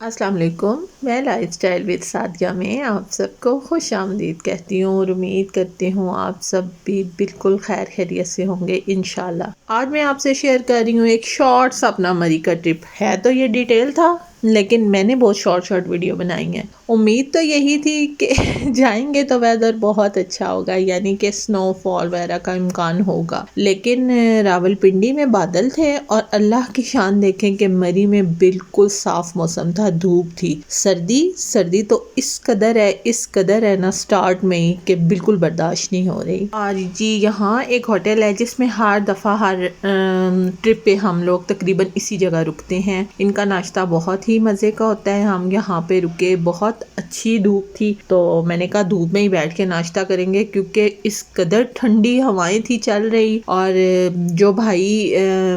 السلام علیکم. میں لائف اسٹائل وتھ سعدیہ میں آپ سب کو خوش آمدید کہتی ہوں اور امید کرتی ہوں آپ سب بھی بالکل خیر خیریت سے ہوں گے انشاءاللہ. آج میں آپ سے شیئر کر رہی ہوں ایک شارٹ سا اپنا مری کا ٹرپ. ہے تو یہ ڈیٹیل تھا لیکن میں نے بہت شارٹ ویڈیو بنائی ہیں. امید تو یہی تھی کہ جائیں گے تو ویدر بہت اچھا ہوگا، یعنی کہ سنو فال وغیرہ کا امکان ہوگا، لیکن راولپنڈی میں بادل تھے اور اللہ کی شان دیکھیں کہ مری میں بالکل صاف موسم تھا، دھوپ تھی. سردی تو اس قدر ہے نا سٹارٹ میں ہی کہ بالکل برداشت نہیں ہو رہی. اور جی یہاں ایک ہوٹل ہے جس میں ہر دفعہ ہر ٹرپ پہ ہم لوگ تقریباً اسی جگہ رکتے ہیں. ان کا ناشتہ بہت ہی مزے کا ہوتا ہے. ہم یہاں پہ رکے، بہت اچھی دھوپ تھی تو میں نے کہا دھوپ میں ہی بیٹھ کے ناشتہ کریں گے، کیونکہ اس قدر ٹھنڈی ہوائیں تھی چل رہی. اور جو بھائی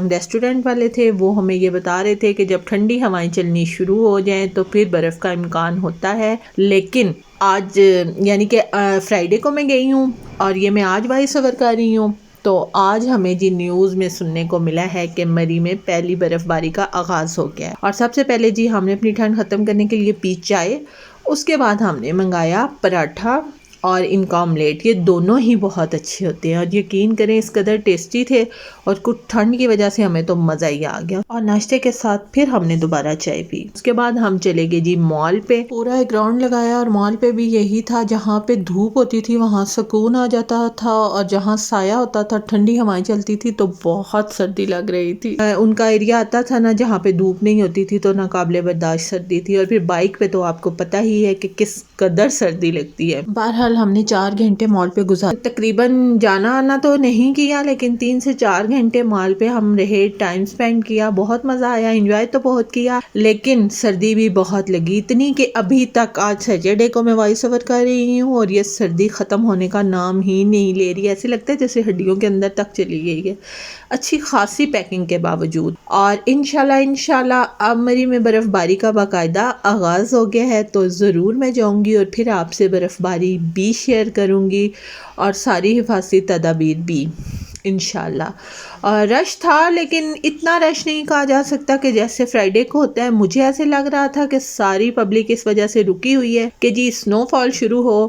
ریسٹورنٹ والے تھے وہ ہمیں یہ بتا رہے تھے کہ جب ٹھنڈی ہوائیں چلنی شروع ہو جائیں تو پھر برف کا امکان ہوتا ہے. لیکن آج یعنی کہ فرائیڈے کو میں گئی ہوں اور یہ میں آج وائس اوور کر رہی ہوں، تو آج ہمیں جی نیوز میں سننے کو ملا ہے کہ مری میں پہلی برف باری کا آغاز ہو گیا ہے. اور سب سے پہلے جی ہم نے اپنی ٹھنڈ ختم کرنے کے لیے پی چائے، اس کے بعد ہم نے منگایا پراٹھا اور ان کا آملیٹ. یہ دونوں ہی بہت اچھے ہوتے ہیں اور یقین کریں اس قدر ٹیسٹی تھے، اور کچھ ٹھنڈ کی وجہ سے ہمیں تو مزہ ہی آ گیا. اور ناشتے کے ساتھ پھر ہم نے دوبارہ چائے پی. اس کے بعد ہم چلے گئے جی مال پہ. پورا ایک راؤنڈ لگایا اور مال پہ بھی یہی تھا، جہاں پہ دھوپ ہوتی تھی وہاں سکون آ جاتا تھا، اور جہاں سایہ ہوتا تھا ٹھنڈی ہوائیں چلتی تھی تو بہت سردی لگ رہی تھی. ان کا ایریا آتا تھا نا جہاں پہ دھوپ نہیں ہوتی تھی تو ناقابل برداشت سردی تھی. اور پھر بائک پہ تو آپ کو پتہ ہی ہے کہ کس قدر سردی لگتی ہے. بہرحال ہم نے 4 گھنٹے مال پہ گزارے. تقریباً جانا آنا تو نہیں کیا لیکن 3 سے 4 گھنٹے مال پہ ہم رہے، ٹائم سپینڈ کیا، بہت مزہ آیا، انجوائے تو بہت کیا، لیکن سردی بھی بہت لگی. اتنی کہ ابھی تک آج سیٹرڈے کو میں وائس اوور کر رہی ہوں اور یہ سردی ختم ہونے کا نام ہی نہیں لے رہی. ایسے لگتا ہے جیسے ہڈیوں کے اندر تک چلی گئی ہے، اچھی خاصی پیکنگ کے باوجود. اور انشاءاللہ اب مری میں برف باری کا باقاعدہ آغاز ہو گیا ہے تو ضرور میں جاؤں گی اور پھر آپ سے برف باری بھی شیئر کروں گی اور ساری حفاظتی تدابیر بھی انشاءاللہ. اور رش تھا لیکن اتنا رش نہیں کہا جا سکتا کہ جیسے فرائیڈے کو ہوتا ہے. مجھے ایسے لگ رہا تھا کہ ساری پبلک اس وجہ سے رکی ہوئی ہے کہ جی سنو فال شروع ہو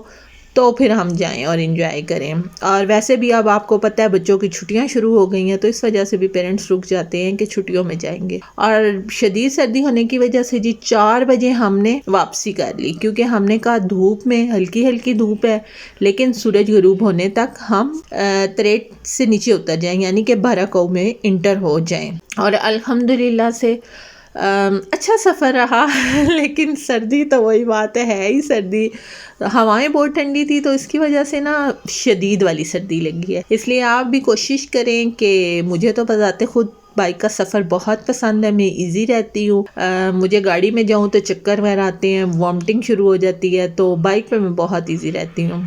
تو پھر ہم جائیں اور انجوائے کریں. اور ویسے بھی اب آپ کو پتہ ہے بچوں کی چھٹیاں شروع ہو گئی ہیں تو اس وجہ سے بھی پیرنٹس رک جاتے ہیں کہ چھٹیوں میں جائیں گے. اور شدید سردی ہونے کی وجہ سے جی 4 بجے ہم نے واپسی کر لی، کیونکہ ہم نے کہا دھوپ میں ہلکی دھوپ ہے لیکن سورج غروب ہونے تک ہم تریٹ سے نیچے اتر جائیں، یعنی کہ بھراکو میں انٹر ہو جائیں. اور الحمدللہ سے اچھا سفر رہا لیکن سردی تو وہی بات ہے ہی سردی. ہوائیں بہت ٹھنڈی تھی تو اس کی وجہ سے نا شدید والی سردی لگی ہے. اس لیے آپ بھی کوشش کریں کہ مجھے تو بذات خود بائک کا سفر بہت پسند ہے، میں ایزی رہتی ہوں. مجھے گاڑی میں جاؤں تو چکر وغیرہ آتے ہیں، وامٹنگ شروع ہو جاتی ہے، تو بائک پہ میں بہت ایزی رہتی ہوں.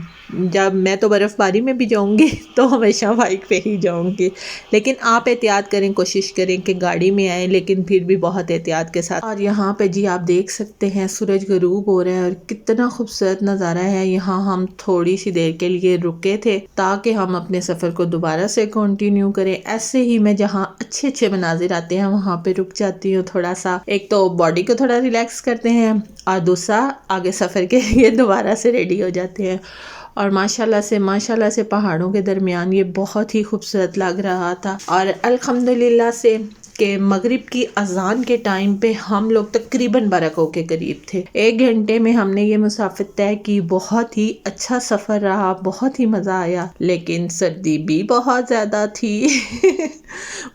جب میں تو برف باری میں بھی جاؤں گی تو ہمیشہ بائک پہ ہی جاؤں گی. لیکن آپ احتیاط کریں، کوشش کریں کہ گاڑی میں آئیں لیکن پھر بھی بہت احتیاط کے ساتھ. اور یہاں پہ جی آپ دیکھ سکتے ہیں سورج غروب ہو رہا ہے اور کتنا خوبصورت نظارہ ہے. یہاں ہم تھوڑی سی دیر کے لیے رکے تھے تاکہ ہم اپنے سفر کو دوبارہ سے کنٹینیو کریں. ایسے ہی میں جہاں اچھے مناظر آتے ہیں وہاں پہ رک جاتی ہوں تھوڑا سا. ایک تو باڈی کو تھوڑا ریلیکس کرتے ہیں اور دوسرا آگے سفر کے لیے دوبارہ سے ریڈی ہو جاتے ہیں. اور ماشاءاللہ سے پہاڑوں کے درمیان یہ بہت ہی خوبصورت لگ رہا تھا. اور الحمدللہ سے کہ مغرب کی اذان کے ٹائم پہ ہم لوگ تقریباً بھراکو کے قریب تھے. 1 گھنٹے میں ہم نے یہ مسافت طے کی. بہت ہی اچھا سفر رہا، بہت ہی مزہ آیا، لیکن سردی بھی بہت زیادہ تھی.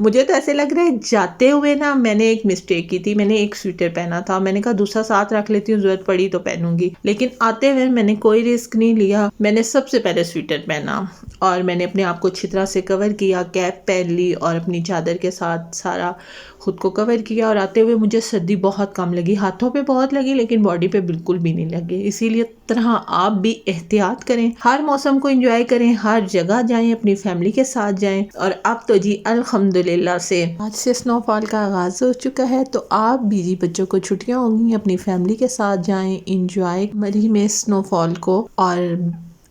مجھے تو ایسے لگ رہا ہے جاتے ہوئے نا میں نے ایک مسٹیک کی تھی. میں نے ایک سویٹر پہنا تھا، میں نے کہا دوسرا ساتھ رکھ لیتی ہوں، ضرورت پڑی تو پہنوں گی. لیکن آتے ہوئے میں نے کوئی رسک نہیں لیا. میں نے سب سے پہلے سویٹر پہنا اور میں نے اپنے آپ کو اچھی طرح سے کور کیا، کیپ پہن لی اور اپنی چادر کے ساتھ سارا خود کو کور کیا. اور آتے ہوئے مجھے سردی بہت کم لگی، ہاتھوں پہ بہت لگی لیکن باڈی پہ بالکل بھی نہیں لگی. اسی لیے طرح آپ بھی احتیاط کریں، ہر موسم کو انجوائے کریں، ہر جگہ جائیں، اپنی فیملی کے ساتھ جائیں. اور اب تو جی الحمدللہ سے آج سے سنو فال کا آغاز ہو چکا ہے تو آپ بھی جی بچوں کو چھٹیاں ہوں گی اپنی فیملی کے ساتھ جائیں، انجوائے مری میں سنو فال کو. اور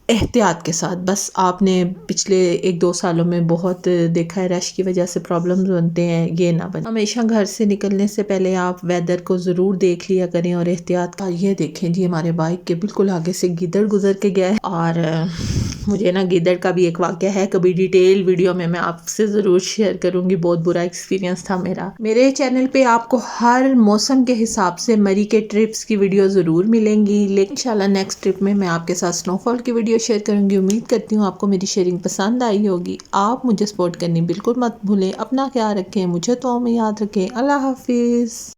احتیاط کے ساتھ. بس آپ نے پچھلے 1-2 سالوں میں بہت دیکھا ہے رش کی وجہ سے پرابلمز بنتے ہیں، یہ نہ بنے. ہمیشہ گھر سے نکلنے سے پہلے آپ ویدر کو ضرور دیکھ لیا کریں اور احتیاط کا. یہ دیکھیں جی ہمارے بائک کے بالکل آگے سے گیدڑ گزر کے گیا ہے، اور مجھے نا گیدڑ کا بھی ایک واقعہ ہے، کبھی ڈیٹیل ویڈیو میں آپ سے ضرور شیئر کروں گی. بہت برا ایکسپیرینس تھا میرا. میرے چینل پہ آپ کو ہر موسم کے حساب سے مری کے ٹرپس کی ویڈیو ضرور ملیں گی، لیکن انشاءاللہ نیکسٹ ٹرپ میں آپ کے ساتھ سنو فال کی ویڈیو شیئر کروں گی. امید کرتی ہوں آپ کو میری شیئرنگ پسند آئی ہوگی. آپ مجھے سپورٹ کرنی بالکل مت بھولیں. اپنا خیال رکھیں، مجھے تو میں یاد رکھیں. اللہ حافظ.